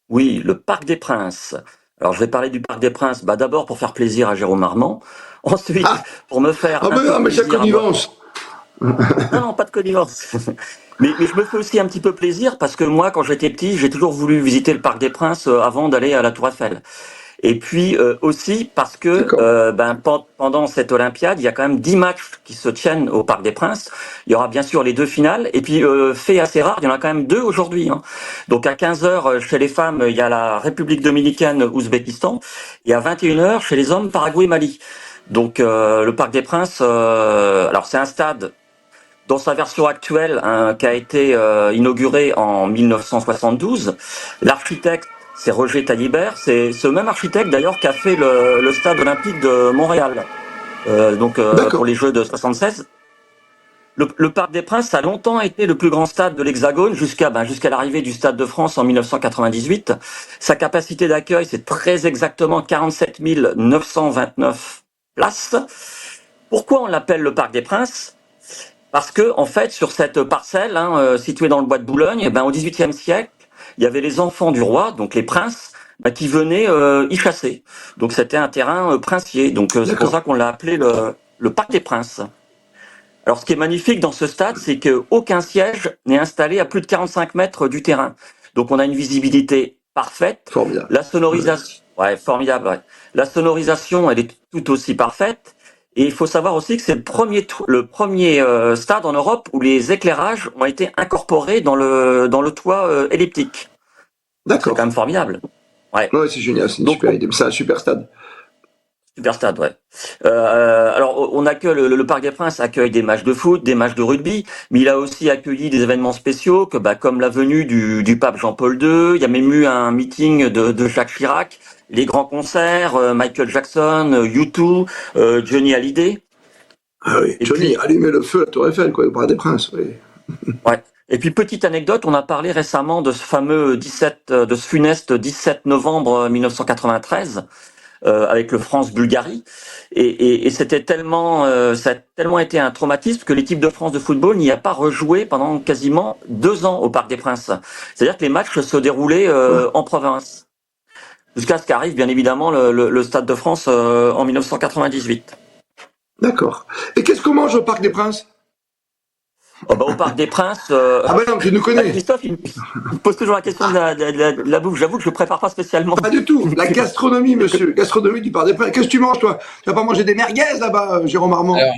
Speaker 6: Oui, le Parc des Princes. Alors je vais parler du Parc des Princes, d'abord pour faire plaisir à Jérôme Armand, ensuite pour me faire un peu
Speaker 2: mais
Speaker 6: plaisir
Speaker 2: c'est connivence.
Speaker 6: Non, pas de connivence. Mais je me fais aussi un petit peu plaisir parce que moi, quand j'étais petit, j'ai toujours voulu visiter le Parc des Princes avant d'aller à la Tour Eiffel. Et puis aussi parce que pendant cette Olympiade, il y a quand même 10 matchs qui se tiennent au Parc des Princes. Il y aura bien sûr les 2 finales. Et puis, fait assez rare, il y en a quand même 2 aujourd'hui. Donc à 15h, chez les femmes, il y a la République dominicaine, Ouzbékistan. Et à 21h, chez les hommes, Paraguay, Mali. Donc le Parc des Princes, alors c'est un stade dans sa version actuelle qui a été inauguré en 1972. L'architecte, c'est Roger Taillibert. C'est ce même architecte d'ailleurs qui a fait le stade olympique de Montréal. Pour les Jeux de 76. Le Parc des Princes a longtemps été le plus grand stade de l'Hexagone jusqu'à l'arrivée du Stade de France en 1998. Sa capacité d'accueil, c'est très exactement 47 929 places. Pourquoi on l'appelle le Parc des Princes ? Parce que, en fait, sur cette parcelle située dans le bois de Boulogne, au XVIIIe siècle, il y avait les enfants du roi, donc les princes, qui venaient y chasser. Donc c'était un terrain princier. Donc c'est pour ça qu'on l'a appelé le Parc des Princes. Alors ce qui est magnifique dans ce stade, c'est qu'aucun siège n'est installé à plus de 45 mètres du terrain. Donc on a une visibilité parfaite.
Speaker 2: Formidable.
Speaker 6: La sonorisation, formidable. Ouais. La sonorisation, elle est tout aussi parfaite. Et il faut savoir aussi que c'est le premier stade en Europe où les éclairages ont été incorporés dans le toit elliptique.
Speaker 2: D'accord.
Speaker 6: C'est quand même formidable. Ouais,
Speaker 2: c'est génial, c'est un super stade.
Speaker 6: Super stade, ouais. Alors, on accueille le Parc des Princes accueille des matchs de foot, des matchs de rugby, mais il a aussi accueilli des événements spéciaux comme la venue du pape Jean-Paul II. Il y a même eu un meeting de Jacques Chirac, les grands concerts, Michael Jackson, U2, Johnny Hallyday.
Speaker 2: Ah oui, Johnny allumait le feu à la Tour Eiffel, au Parc des Princes, oui.
Speaker 6: Ouais. Et puis petite anecdote, on a parlé récemment de ce fameux funeste 17 novembre 1993. Avec le France-Bulgarie, et c'était ça a tellement été un traumatisme que l'équipe de France de football n'y a pas rejoué pendant quasiment 2 ans au Parc des Princes. C'est-à-dire que les matchs se déroulaient en province, jusqu'à ce qu'arrive bien évidemment le Stade de France en 1998.
Speaker 2: D'accord. Et qu'est-ce qu'on mange au Parc des Princes ?
Speaker 6: Au Parc des Princes.
Speaker 2: Ah ben non, tu nous connais.
Speaker 6: Christophe, il me pose toujours la question de la bouffe. J'avoue que je ne prépare pas spécialement.
Speaker 2: Pas du tout. La gastronomie, monsieur. Gastronomie du Parc des Princes. Qu'est-ce que tu manges, toi? Tu vas pas manger des merguez là-bas, Jérôme Armand?
Speaker 4: Alors,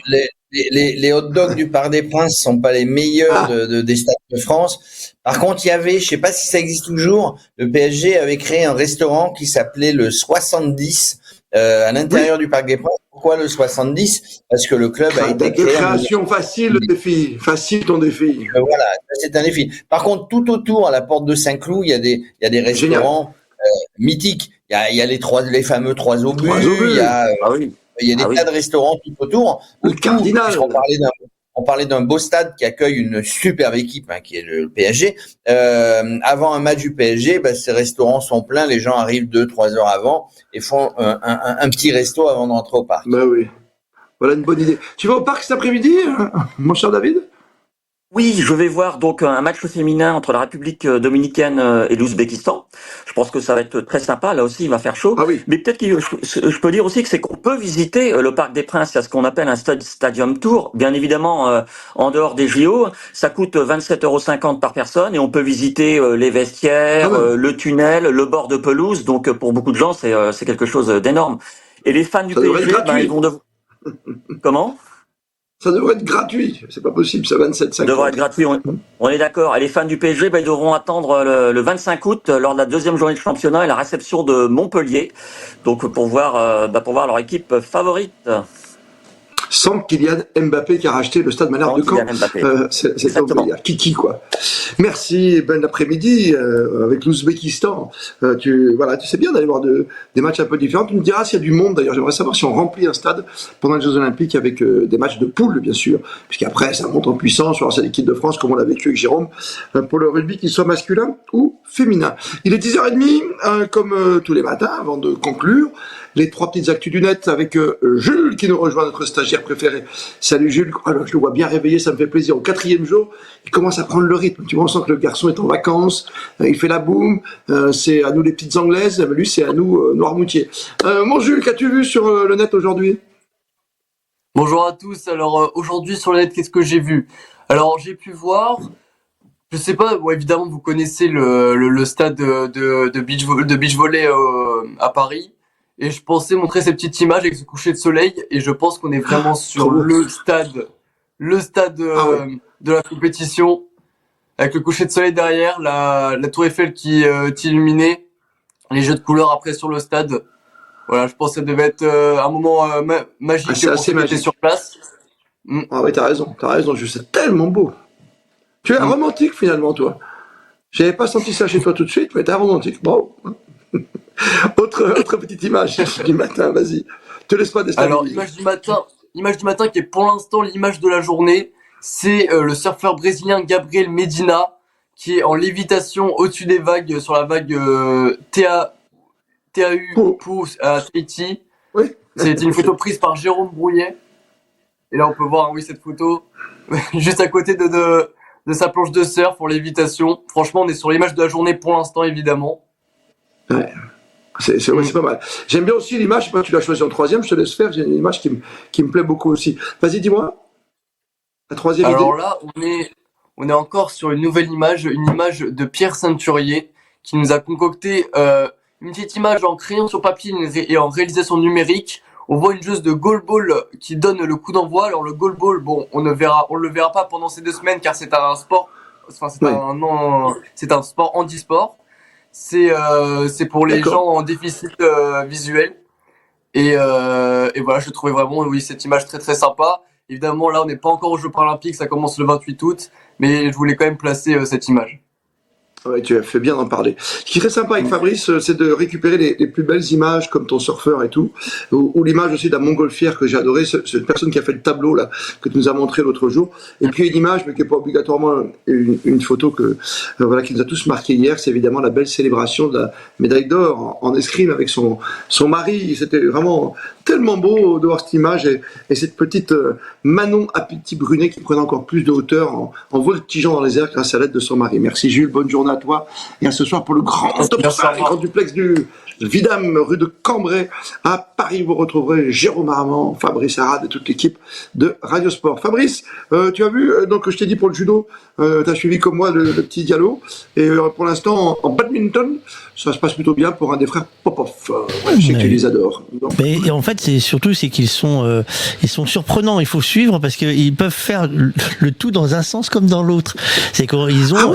Speaker 4: les hot dogs du Parc des Princes sont pas les meilleurs des stades de France. Par contre, il y avait, je sais pas si ça existe toujours, le PSG avait créé un restaurant qui s'appelait le 70 à l'intérieur du Parc des Princes. Pourquoi le 70? Parce que le club a été créé.
Speaker 2: Création facile, le défi. Facile ton défi.
Speaker 4: Voilà, c'est un défi. Par contre, tout autour, à la porte de Saint-Cloud, il y a des restaurants mythiques. Il y a les fameux trois obus. Il y a des tas de restaurants tout autour.
Speaker 2: Le Cardinal.
Speaker 4: On parlait d'un beau stade qui accueille une superbe équipe, qui est le PSG. Avant un match du PSG, ces restaurants sont pleins. Les gens arrivent 2-3 heures avant et font un petit resto avant d'entrer au parc.
Speaker 2: Bah oui. Voilà une bonne idée. Tu vas au parc cet après-midi, mon cher David?
Speaker 6: Oui, je vais voir donc un match féminin entre la République dominicaine et l'Ouzbékistan. Je pense que ça va être très sympa. Là aussi, il va faire chaud.
Speaker 2: Ah oui.
Speaker 6: Mais peut-être que je peux dire aussi que c'est qu'on peut visiter le Parc des Princes. Il y a ce qu'on appelle un stadium tour. Bien évidemment, en dehors des JO, ça coûte 27,50 € par personne et on peut visiter les vestiaires, le tunnel, le bord de pelouse. Donc, pour beaucoup de gens, c'est quelque chose d'énorme. Et les fans du PSG, ils vont devoir... Comment ?
Speaker 2: Ça devrait être gratuit, c'est pas possible, ça 27,50.
Speaker 6: Ça devrait être gratuit, on est d'accord. Et les fans du PSG, ils devront attendre le 25 août lors de la deuxième journée de championnat et la réception de Montpellier, donc pour voir leur équipe favorite.
Speaker 2: Sans Kylian Mbappé qui a racheté le stade Malherbe de Caen. C'est Kiki, quoi. Merci, bon après-midi avec l'Ouzbékistan. Tu sais bien d'aller voir des matchs un peu différents. Tu me diras s'il y a du monde d'ailleurs. J'aimerais savoir si on remplit un stade pendant les Jeux Olympiques avec des matchs de poule, bien sûr. Puisqu'après, ça monte en puissance. Sur cette équipe de France, comme on l'a vécu avec Jérôme, pour le rugby, qu'il soit masculin ou féminin. Il est 10h30, comme tous les matins, avant de conclure. Les trois petites actus du net avec Jules qui nous rejoint, notre stagiaire préféré. Salut Jules, alors je le vois bien réveillé, ça me fait plaisir. Au 4e jour, il commence à prendre le rythme. Tu vois, on sent que le garçon est en vacances, il fait la boum, c'est à nous les petites anglaises, lui c'est à nous Noirmoutier. Mon Jules, qu'as-tu vu sur le net aujourd'hui?
Speaker 7: Bonjour à tous, alors aujourd'hui sur le net, qu'est-ce que j'ai vu? Alors j'ai pu voir, je sais pas, évidemment vous connaissez le stade de beach volley à Paris. Et je pensais montrer ces petites images avec ce coucher de soleil, et je pense qu'on est vraiment sur le stade de la compétition, avec le coucher de soleil derrière, la tour Eiffel qui est illuminée, les jeux de couleurs après sur le stade. Voilà, je pense que ça devait être un moment magique pour ceux qui étaient sur place.
Speaker 2: Ah oui, t'as raison, c'est tellement beau. Tu es romantique finalement, toi. J'avais pas senti ça chez toi tout de suite, mais t'es romantique. Bravo. Autre petite image du matin, vas-y. Te laisse pas déstabiliser.
Speaker 7: Alors, image du matin qui est pour l'instant l'image de la journée, c'est le surfeur brésilien Gabriel Medina qui est en lévitation au-dessus des vagues sur la vague TAU à Tahiti.
Speaker 2: Oui.
Speaker 7: C'est une photo prise par Jérôme Brouillet. Et là, on peut voir, cette photo juste à côté de sa planche de surf en lévitation. Franchement, on est sur l'image de la journée pour l'instant, évidemment.
Speaker 2: Ouais. C'est pas mal. J'aime bien aussi l'image, je sais pas, tu l'as choisi en 3e, je te laisse faire, j'ai une image qui me plaît beaucoup aussi. Vas-y, dis-moi. La 3e idée.
Speaker 7: Alors là, on est encore sur une nouvelle image, une image de Pierre Ceinturier, qui nous a concocté une petite image en crayon sur papier et en réalisation numérique. On voit une joueuse de goalball qui donne le coup d'envoi. Alors le goalball, on le verra pas pendant ces 2 semaines car c'est un sport, c'est un sport handisport. C'est pour les gens en déficit visuel. Et voilà, je trouvais vraiment cette image très très sympa. Évidemment, là, on n'est pas encore aux Jeux Paralympiques, ça commence le 28 août, mais je voulais quand même placer cette image.
Speaker 2: Ouais, tu as fait bien d'en parler. Ce qui serait sympa avec Fabrice, c'est de récupérer les plus belles images, comme ton surfeur et tout, ou l'image aussi d'un montgolfière que j'ai adoré, cette personne qui a fait le tableau là que tu nous as montré l'autre jour. Et puis une image, mais qui n'est pas obligatoirement une photo qui nous a tous marqué hier, c'est évidemment la belle célébration de la médaille d'or en escrime avec son mari. C'était vraiment tellement beau de voir cette image et cette petite Manon à petit Brunet qui prenait encore plus de hauteur en voltigeant dans les airs grâce à l'aide de son mari. Merci Jules, bonne journée à toi et à ce soir pour le grand top 5 grand duplex du Vidam, rue de Cambrai à Paris. Vous retrouverez Jérôme Armand, Fabrice Arad et toute l'équipe de Radio Sport. Fabrice, tu as vu, donc je t'ai dit pour le judo, tu as suivi comme moi le petit Diallo et pour l'instant en badminton, ça se passe plutôt bien pour un des frères Popov. Je sais que tu les adores.
Speaker 3: Mais et en fait, c'est qu'ils sont surprenants. Il faut suivre parce qu'ils peuvent faire le tout dans un sens comme dans l'autre. C'est qu'ils ont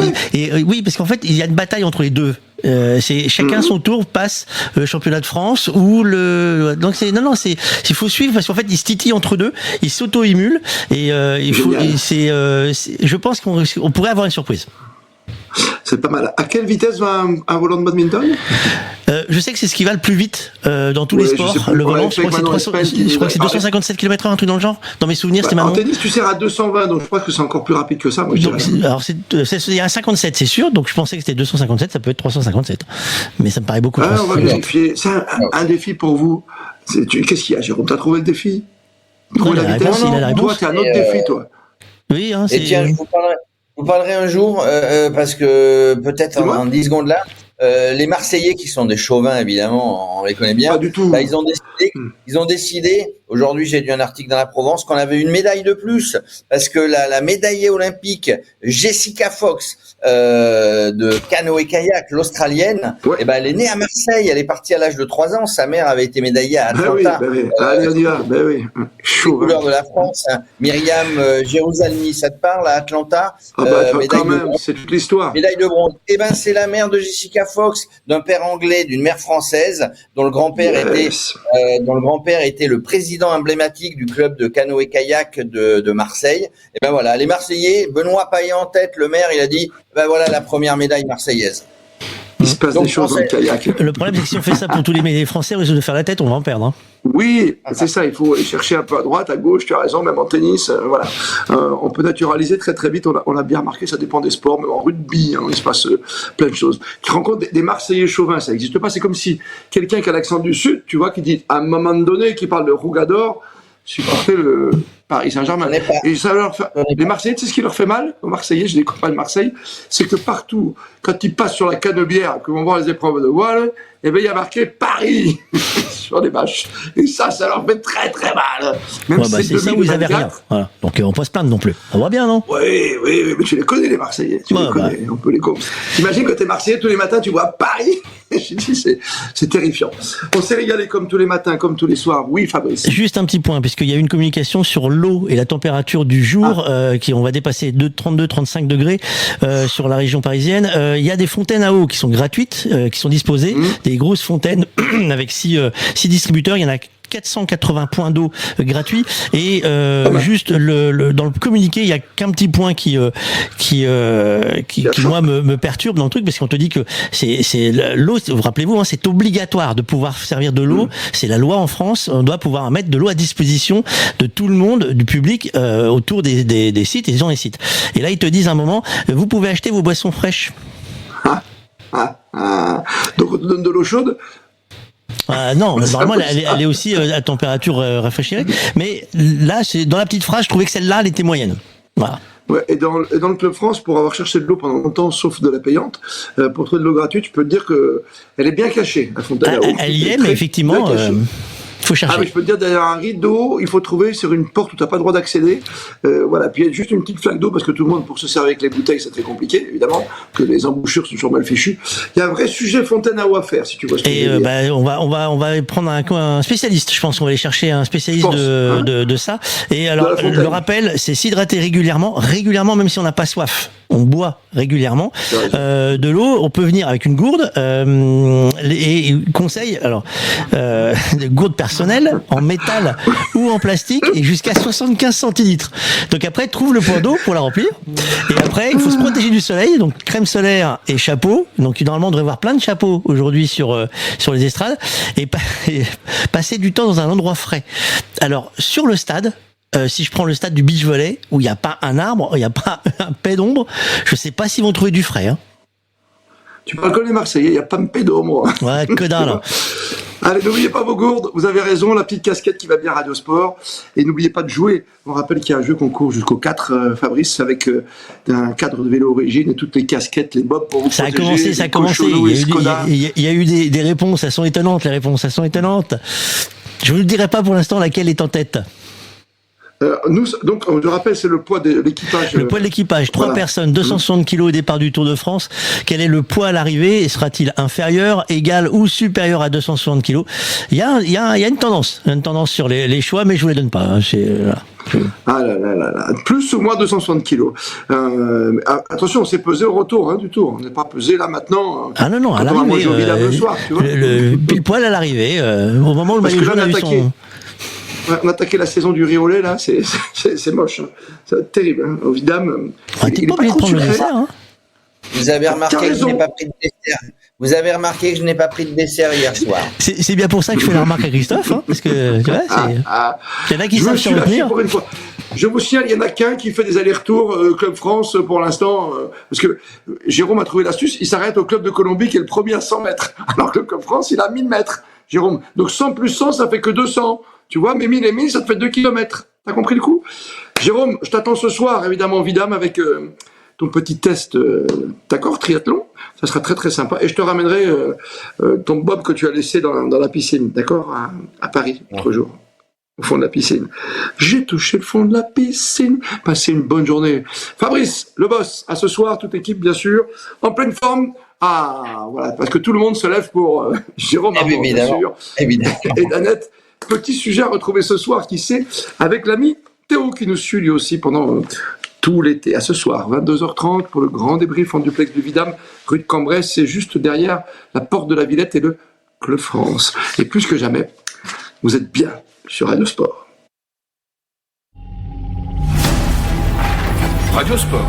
Speaker 3: oui, parce qu'en fait, il y a une bataille entre les deux. C'est chacun son tour passe le championnat de France ou donc il faut suivre parce qu'en fait ils se titillent entre deux, ils s'auto-émulent et je pense qu'on pourrait avoir une surprise.
Speaker 2: C'est pas mal. À quelle vitesse va un volant de badminton?
Speaker 3: Je sais que c'est ce qui va le plus vite dans tous les sports. Le volant, je crois que c'est 257 km/h, un truc dans le genre. Dans mes souvenirs, c'était Manon.
Speaker 2: En tennis, tu sers à 220, donc je crois que c'est encore plus rapide que ça. Moi,
Speaker 3: alors, il y a un 57, c'est sûr. Donc je pensais que c'était 257, ça peut être 357. Mais ça me paraît beaucoup.
Speaker 2: On va vérifier. C'est un défi pour vous. Qu'est-ce qu'il y a, Jérôme? T'as trouvé le défi?
Speaker 3: Trouver la vitesse, il a la réponse.
Speaker 2: Toi, t'as un autre défi, toi.
Speaker 3: Oui,
Speaker 4: et tiens, je vous parlerai un jour, parce que peut-être en 10 secondes là, les Marseillais qui sont des chauvins, évidemment, on les connaît bien.
Speaker 2: Pas du tout.
Speaker 4: Bah, ils ont décidé, aujourd'hui j'ai lu un article dans la Provence, qu'on avait une médaille de plus, parce que la médaillée olympique Jessica Fox de canoë-kayak, l'Australienne, eh ben, elle est née à Marseille, elle est partie à l'âge de 3 ans, sa mère avait été médaillée à Atlanta.
Speaker 2: Allez, on y va.
Speaker 4: Les couleurs de la France, Myriam Jérusalemi, ça te parle, à Atlanta?
Speaker 2: Quand même, c'est toute l'histoire.
Speaker 4: Médaille de bronze. Eh ben, c'est la mère de Jessica Fox, d'un père anglais, d'une mère française, dont le grand-père était le président emblématique du club de canoë-kayak de Marseille. Et ben voilà, les Marseillais, Benoît Paillet en tête, le maire, il a dit, ben voilà la première médaille marseillaise.
Speaker 2: Il se passe des choses dans le kayak.
Speaker 3: Le problème, c'est que si on fait ça pour tous les Français, on risque de faire la tête, on va en perdre. Hein.
Speaker 2: Oui, c'est ça, il faut aller chercher un peu à droite, à gauche, tu as raison, même en tennis, voilà. On peut naturaliser très très vite, on a bien remarqué, ça dépend des sports, même en rugby, il se passe plein de choses. Tu te rends compte, des Marseillais chauvins, ça n'existe pas, c'est comme si quelqu'un qui a l'accent du Sud, tu vois, qui dit à un moment donné, qui parle de Rougador, supporter le Paris Saint-Germain. Et ça leur fait... Les Marseillais, tu sais ce qui leur fait mal aux Marseillais, je les copains de Marseille, c'est que partout, quand ils passent sur la Canebière, que vont voir les épreuves de voile, eh ben il y a marqué Paris sur les bâches. Et ça leur fait très très mal. Même
Speaker 3: si c'est ça où ils avaient rien. Voilà. Donc on peut pas se plaindre non plus. On voit bien, non?
Speaker 2: Oui, mais tu les connais les Marseillais. Tu les connais, on peut les connaître. T'imagines que t'es Marseillais tous les matins, tu vois Paris. C'est terrifiant. On s'est régalé comme tous les matins, comme tous les soirs. Oui, Fabrice.
Speaker 3: Juste un petit point, puisqu'il y a eu une communication sur l'eau et la température du jour, qui on va dépasser 32-35 degrés sur la région parisienne. Il y a des fontaines à eau qui sont gratuites, qui sont disposées, des grosses fontaines avec 6 distributeurs. Il y en a 480 points d'eau gratuits et juste dans le communiqué, il y a qu'un petit point qui moi me perturbe dans le truc, parce qu'on te dit que c'est l'eau, vous rappelez-vous, hein, c'est obligatoire de pouvoir servir de l'eau. C'est la loi en France, on doit pouvoir mettre de l'eau à disposition de tout le monde, du public autour des sites et des gens des sites. Et là ils te disent à un moment, vous pouvez acheter vos boissons fraîches.
Speaker 2: Donc on te donne de l'eau chaude.
Speaker 3: Non, normalement elle est aussi à température rafraîchirée, mais là c'est dans la petite phrase, je trouvais que celle-là elle était moyenne. Voilà.
Speaker 2: Ouais, et dans le Club France, pour avoir cherché de l'eau pendant longtemps, sauf de la payante, pour trouver de l'eau gratuite, je peux te dire que elle est bien cachée, la fontaine à eau.
Speaker 3: Elle y est, mais effectivement, faut chercher.
Speaker 2: Mais je peux te dire, derrière un rideau, il faut trouver sur une porte où tu n'as pas le droit d'accéder. Voilà, puis il y a juste une petite flaque d'eau, parce que tout le monde, pour se servir avec les bouteilles, c'est très compliqué, évidemment, que les embouchures sont toujours mal fichues. Il y a un vrai sujet fontaine à eau à faire, si tu vois ce que je veux dire.
Speaker 3: On va prendre un spécialiste, je pense qu'on va aller chercher un spécialiste de ça. Et alors, le rappel, c'est s'hydrater régulièrement, même si on n'a pas soif. On boit régulièrement de l'eau. On peut venir avec une gourde et conseil, alors gourde personnelle en métal ou en plastique et jusqu'à 75 centilitres. Donc après, trouve le point d'eau pour la remplir. Et après, il faut se protéger du soleil, donc crème solaire et chapeau. Donc normalement, on devrait voir plein de chapeaux aujourd'hui sur les estrades et passer du temps dans un endroit frais. Alors sur le stade. Si je prends le stade du beach volley, où il n'y a pas un arbre, il n'y a pas un pet d'ombre, je sais pas s'ils vont trouver du frais. Hein.
Speaker 2: Tu parles comme les Marseillais, il n'y a pas de pédo, moi.
Speaker 3: Ouais, que dalle.
Speaker 2: Allez, n'oubliez pas vos gourdes, vous avez raison, la petite casquette qui va bien Radio Sport. Et n'oubliez pas de jouer. On rappelle qu'il y a un jeu concours jusqu'au 4, Fabrice, avec un cadre de vélo origine et toutes les casquettes, les bobs pour vous
Speaker 3: Ça a
Speaker 2: protéger.
Speaker 3: commencé, ça a commencé. Il y a eu des réponses, elles sont étonnantes, les réponses, elles sont étonnantes. Je ne vous dirai pas pour l'instant laquelle est en tête.
Speaker 2: Nous, donc, je rappelle, c'est le poids de l'équipage.
Speaker 3: Le poids de l'équipage, 3 personnes, 260 kilos au départ du Tour de France. Quel est le poids à l'arrivée? Sera-t-il inférieur, égal ou supérieur à 260 kilos? Il y a une tendance sur les choix, mais je vous les donne pas. Hein,
Speaker 2: Ah là là là là. Plus ou moins 260 kilos. Attention, on s'est pesé au retour du Tour. On n'est pas pesé là maintenant.
Speaker 3: Ah non, à l'arrivée.
Speaker 2: Le soir, tu vois.
Speaker 3: Pile poil à l'arrivée. Au moment où le maillot jaune a eu son...
Speaker 2: On a attaqué la saison du riolet, là, c'est moche. Hein. C'est terrible. Hein. Au Vidam,
Speaker 3: t'es pas obligé de prendre le dessert. Hein.
Speaker 4: Vous avez remarqué que je n'ai pas pris de dessert. Vous avez remarqué que je n'ai pas pris de dessert hier soir.
Speaker 3: C'est bien pour ça que je fais la remarque à Christophe, hein, parce que tu vois, il y en a qui savent se retenir.
Speaker 2: Pour une fois. Je vous signale, il y en a qu'un qui fait des allers-retours Club France pour l'instant, parce que Jérôme a trouvé l'astuce, il s'arrête au Club de Colombie qui est le premier à 100 mètres, alors que le Club France, il a 1000 mètres, Jérôme. Donc 100 plus 100, ça fait que 200. Tu vois, mais 1000 et 1000, ça te fait 2 kilomètres. T'as compris le coup? Jérôme, je t'attends ce soir, évidemment, au Vidam, avec ton petit test, d'accord, triathlon. Ça sera très, très sympa. Et je te ramènerai ton bob que tu as laissé dans la piscine, d'accord, à Paris, l'autre jour, au fond de la piscine. J'ai touché le fond de la piscine. Passez une bonne journée. Fabrice, le boss, à ce soir, toute équipe, bien sûr, en pleine forme. Ah, voilà, parce que tout le monde se lève pour Jérôme, bien sûr. Évidemment. Et Danette. Petit sujet à retrouver ce soir, qui sait, avec l'ami Théo qui nous suit lui aussi pendant tout l'été. À ce soir, 22h30 pour le grand débrief en duplex du Vidam, rue de Cambrai, c'est juste derrière la porte de la Villette et le Club France. Et plus que jamais, vous êtes bien sur Radio Sport.
Speaker 8: Radio Sport.